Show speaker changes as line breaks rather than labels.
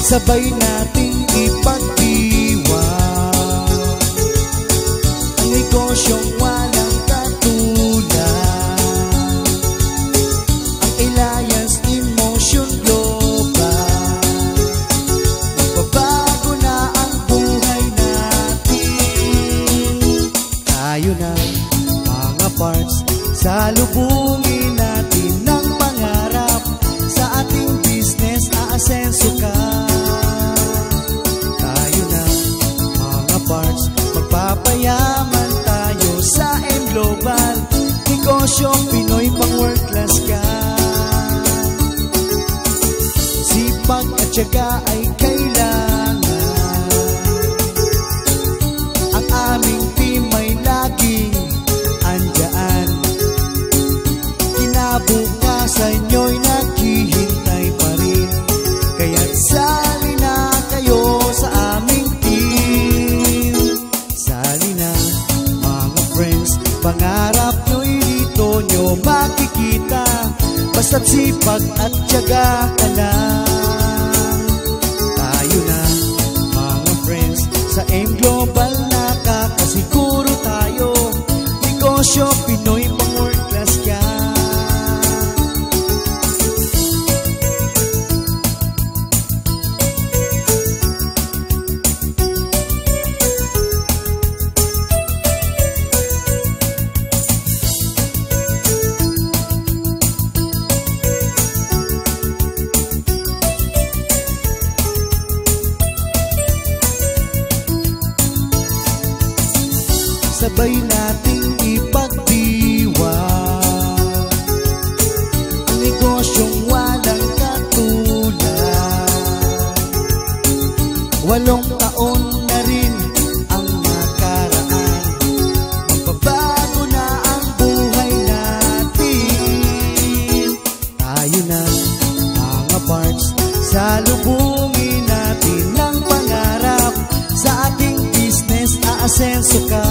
sabay nating ipagdiwang ang negosyong walang katulad, ang Elias Emotion Global. Magbabago na ang buhay natin, tayo na mga parts, salubungin natin ng pangarap, sa ating business aasenso ka. Tayo na mga parts, magpapayaman tayo sa M-Global. Negosyo Pinoy pang world class ka. Sipag at tiyaga ay kailangan, ang aming team ay laging andyan. Kinabukasan nyo'y naghihintay pa rin, kaya't sali na kayo sa aming team. Sali na mga friends, pangarap nyo'y dito nyo makikita, basta't sipag at tiyaga ka lang. Tayo na mga friends, sa M-Global nakakasiguro tayo, negosyo Pinoy pang world class ka. Sabay nating ipagdiwang ang negosyong walang katulad. 8 taon na rin ang nakaraan, magbabago na ang buhay natin. Tayo na mga parts, salubungin natin ng pangarap, sa ating business aasenso ka.